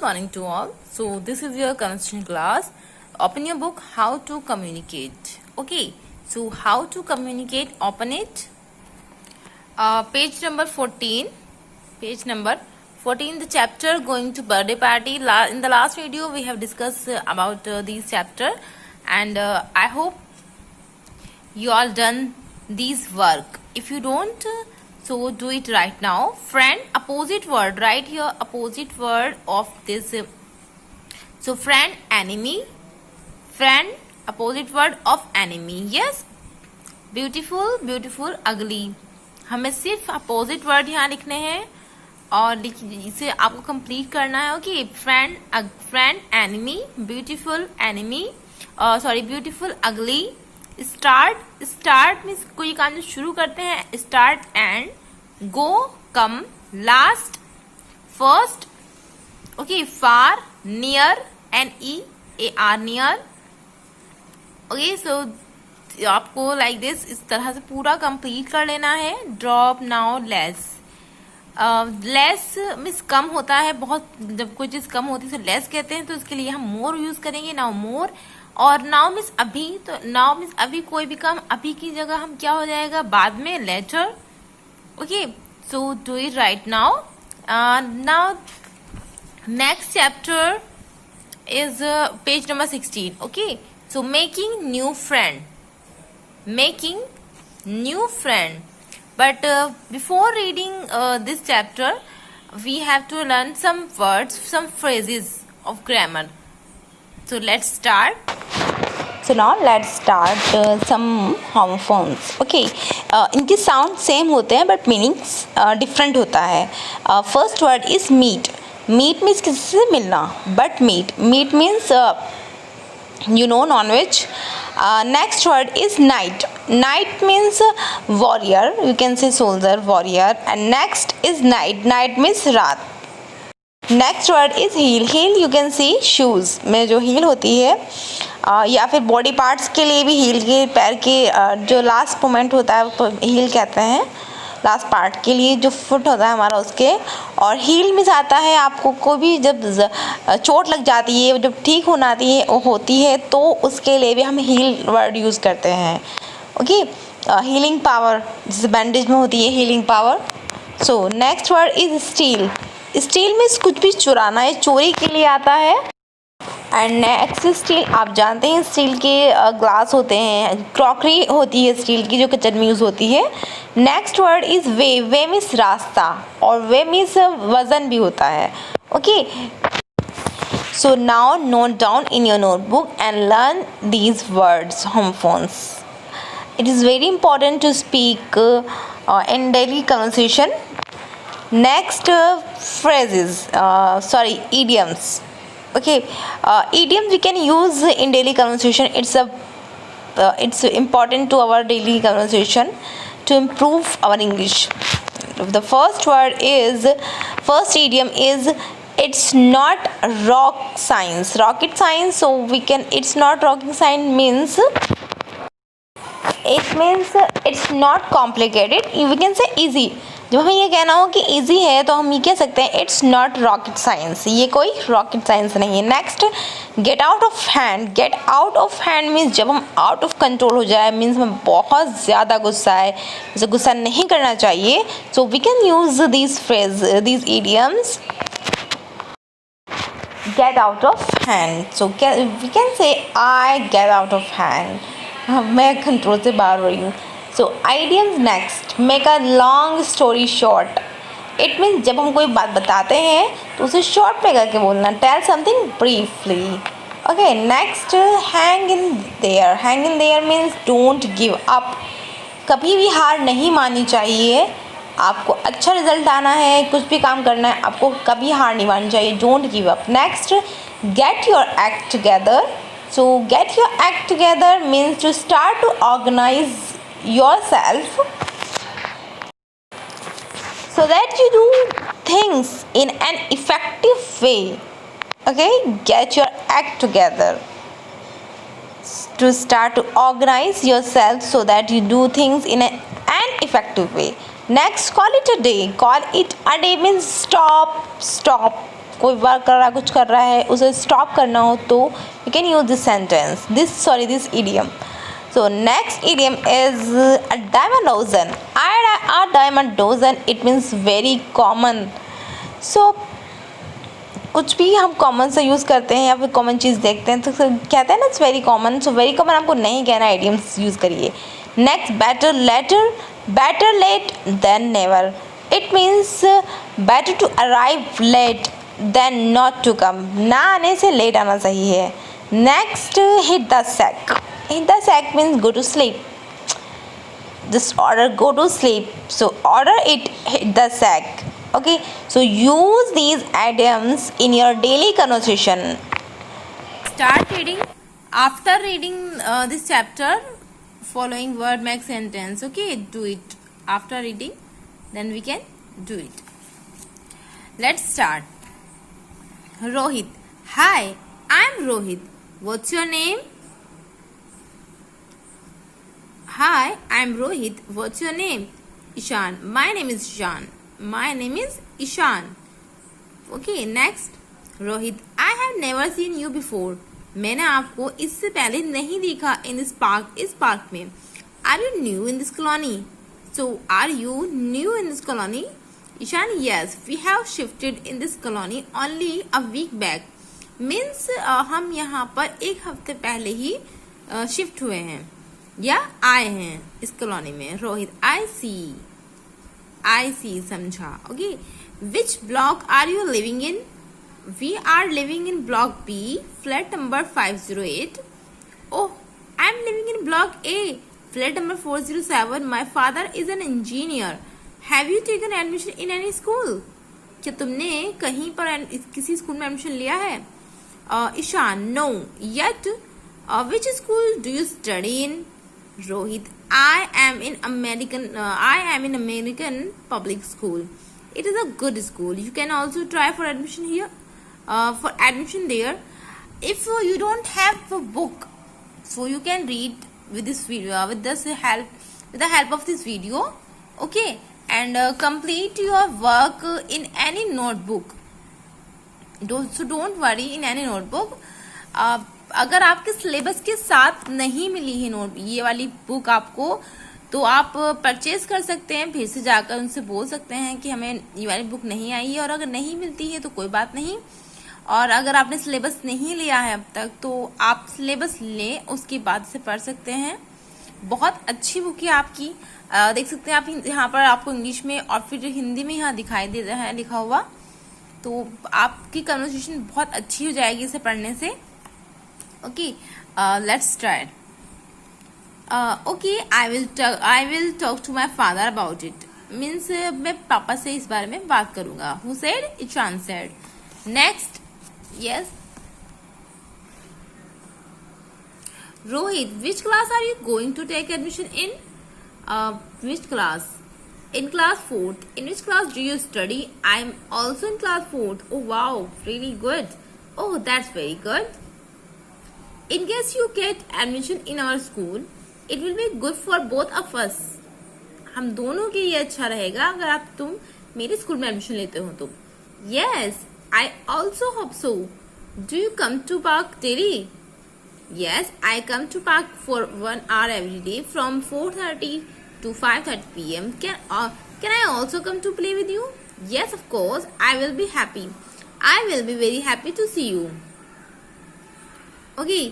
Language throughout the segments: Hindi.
morning to all. So this is your conversation class. Open your book, How to Communicate. Okay, so how to communicate, open it. Page number 14. Page number 14, the chapter going to birthday party. In the last video, we have discussed about these chapter, and I hope you all done these work. If you don't, so do it right now. Friend, opposite word, right here, opposite word of this. So friend, enemy. Friend, opposite word of enemy. Yes. Beautiful, beautiful, ugly. हमें सिर्फ अपोजिट वर्ड यहाँ लिखने हैं और इसे आपको कंप्लीट करना है. Okay, friend, friend, enemy, beautiful, enemy, sorry beautiful, ugly. Start, start means कोई काम जो शुरू करते हैं. Start, end, go, come, last, first. Okay, far, near, NEAR, near. Okay, so आपको लाइक दिस इस तरह से पूरा कंप्लीट कर लेना है. Drop, now, less. Less means कम होता है बहुत. जब कोई चीज कम होती है तो लेस कहते हैं, तो इसके लिए हम मोर यूज करेंगे. नाउ, मोर. और नाउ मीन्स अभी, तो नाउ मीन्स अभी कोई भी काम अभी की जगह हम क्या हो जाएगा बाद में, later. Okay, so do it right now. Now next chapter is page number 16. Okay, so making new friend, making new friend. But before reading this chapter, we have to learn some words, some phrases of grammar. So let's start. So now let's start some homophones. Okay, इनके sound same होते हैं but meanings different होता है. First word is meet. Meet means किसी से मिलना, but meat means non-veg. Next word is night. Night means warrior, you can say soldier, warrior. And next is night means रात. Next word is heel. Heel you can see shoes में जो heel होती है, या फिर बॉडी पार्ट्स के लिए भी heel के पैर के जो लास्ट मोमेंट होता है तो heel कहते हैं. लास्ट पार्ट के लिए जो फुट होता है हमारा उसके. और हील में आता है आपको कोई भी जब चोट लग जाती है, जब ठीक होती है तो उसके लिए भी हम हील वर्ड यूज़ करते हैं. ओके, हीलिंग पावर जैसे बैंडेज में होती है healing power. So next word is steel. Steel में कुछ भी चुराना है, चोरी के लिए आता है. एंड नेक्स्ट स्टील, आप जानते हैं स्टील के ग्लास होते हैं, क्रॉकरी होती है स्टील की जो किचन में यूज़ होती है. Next word is way. Way means रास्ता और वे मीन्स वज़न भी होता है. Okay, so now note down in your notebook and learn these words, homophones. It is very important to speak in daily conversation. Next phrases, idioms. Okay, idioms we can use in daily conversation. It's important to our daily conversation to improve our English. The first idiom is it's not rocket science. So we can, it's not rocket science means it means it's not complicated. We can say easy. जब हमें ये कहना हो कि इजी है तो हम ये कह सकते हैं इट्स नॉट रॉकेट साइंस, ये कोई रॉकेट साइंस नहीं है. Next, gate out of hand. Gate out of hand means जब हम आउट ऑफ कंट्रोल हो जाए, मीन्स हमें बहुत ज़्यादा गुस्सा है, जैसे गुस्सा नहीं करना चाहिए. So we can use these idioms. Get out of hand. So we can say I get out of hand, मैं कंट्रोल से बाहर हो रही हूँ. So idioms next, make a long story short. It means जब हम कोई बात बताते हैं तो उसे शॉर्ट में करके बोलना. Tell something briefly. Okay, next, hang in there. Hang in there means don't give up. कभी भी हार नहीं माननी चाहिए. आपको अच्छा रिजल्ट आना है, कुछ भी काम करना है, आपको कभी हार नहीं माननी चाहिए. Don't give up. Next, get your act together. So get your act together means to start to organise yourself so that you do things in an effective way. Okay, get your act together to start to organize yourself so that you do things in an effective way. Next, call it a day. Call it a day means stop कोई वर्क कर रहा है, कुछ कर रहा है, उसे स्टॉप करना हो तो you can use this sentence, this idiom. So next idiom is a diamond dozen. A diamond dozen, it means very common. So कुछ भी हम कॉमन से यूज़ करते हैं या फिर कॉमन चीज़ देखते हैं तो कहते हैं ना it's very common. So very common आपको नहीं कहना, इडियम्स यूज़ करिए. Next, better late than never. It means better to arrive late than not to come. ना आने से लेट आना सही है. नेक्स्ट, हिट द सैक. Hit the sack means go to sleep. Just order go to sleep. So order it, hit the sack. Okay. So use these idioms in your daily conversation. Start reading. After reading this chapter, following word make sentence. Okay, do it. After reading, then we can do it. Let's start. Rohit. Hi, I'm Rohit. What's your name? Hi, I'm Rohit. What's your name? Ishan. My name is Ishan. My name is Ishan. Okay, next. Rohit. I have never seen you before. मैंने आपको इससे पहले नहीं देखा इस पार्क में. Are you new in this colony? So, are you new in this colony? Ishan. Yes, we have shifted in this colony only a week back. Means हम यहाँ पर एक हफ्ते पहले ही शिफ्ट हुए हैं या आए हैं इस कॉलोनी में. रोहित. आई सी समझा. Okay. Which block are you living in? We are living in block B, flat number 508. Oh, I am living in block A, flat number 407. My father is an engineer. Have you taken admission in any school? क्या तुमने कहीं पर किसी स्कूल में एडमिशन लिया है? Ishaan. No yet. Which school do you study in? Rohit. I am in American public school. It is a good school. You can also try for admission here. For admission there. If you don't have a book, so you can read with this video with the help of this video. Okay, and complete your work in any notebook. Don't worry in any notebook. अगर आपके सिलेबस के साथ नहीं मिली है ये वाली बुक आपको, तो आप परचेज कर सकते हैं. फिर से जाकर उनसे बोल सकते हैं कि हमें ये वाली बुक नहीं आई है. और अगर नहीं मिलती है तो कोई बात नहीं. और अगर आपने सिलेबस नहीं लिया है अब तक तो आप सिलेबस लें, उसके बाद से पढ़ सकते हैं. बहुत अच्छी बुक है आपकी. देख सकते हैं आप यहाँ पर आपको इंग्लिश में और फिर हिंदी में यहाँ दिखाई दे रहा है लिखा हुआ. तो आपकी कन्वर्सेशन बहुत अच्छी हो जाएगी इसे पढ़ने से. Okay, let's try it. Okay, I will talk to my father about it. Means मैं पापा से इस बारे में बात करूंगा. Who said? Ishan said. Next, yes. Rohit, which class are you going to take admission in? Which class? In class 4th. In which class do you study? I'm also in class 4th. Oh wow, really good. Oh, that's very good. In case you get admission in our school, it will be good for both of us. हम दोनों के लिए अच्छा रहेगा अगर तुम मेरे स्कूल में एडमिशन लेते हो तो. Yes, I also hope so. Do you come to park daily? Yes, I come to park for 1 hour every day from 4:30 to 5:30 p.m. Can I also come to play with you? Yes, of course. I will be happy. I will be very happy to see you. Okay,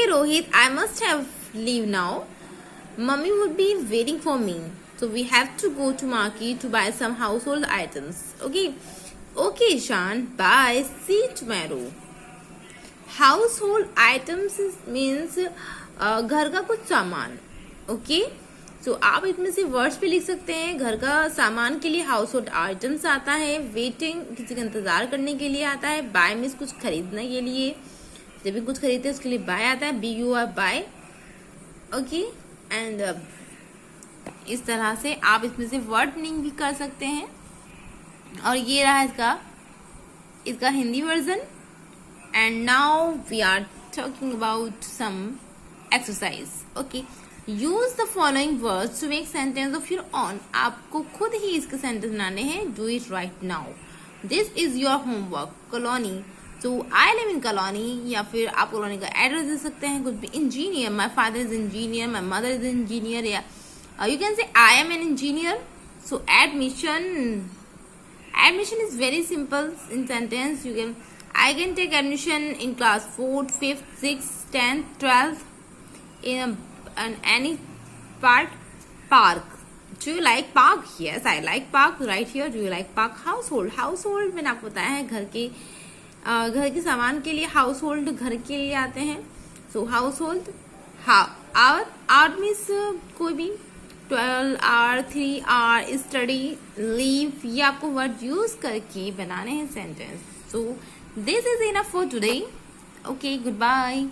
Rohit, I must have leave now. Mummy would be waiting for me. So we have to go to market to buy some household items. Okay, Ishan. Bye. See you tomorrow. Household items means घर का कुछ सामान. Okay. So आप इसमें से वर्ड्स पे लिख सकते हैं. घर का सामान के लिए हाउस होल्ड आइटम्स आता है. वेटिंग किसी का इंतजार करने के लिए आता है. बाय मीन्स कुछ खरीदने के लिए. जब भी कुछ खरीदते हैं उसके लिए बाय आता है. BUY bye. ओके. एंड इस तरह से आप इसमें से वर्ड मीनिंग भी कर सकते हैं. और ये रहा इसका Hindi version. And now we are talking about some exercise. Okay. Use the following words to make sentence of your own. आपको खुद ही इसके सेंटेंस बनाने हैं. Do it right now. This is your homework. Colony, so I live in colony, या फिर आप कॉलोनी का एड्रेस दे सकते हैं. कुछ भी engineer, my father is engineer, my mother is engineer, या you can say I am an engineer. So admission is very simple in sentence. I can take admission in class 4th, 5th, 6th, 10th, 12th in any park. Do you like park? Yes, I like park. Right here, do you like park? Household मैंने आपको बताया है घर के सामान के लिए household घर के लिए आते हैं. So household. Hour means कोई भी 12 hour, 3 hour, study, leave, ये आपको वर्ड यूज करके बनाने हैं sentence. So this is enough for today. Okay, good bye.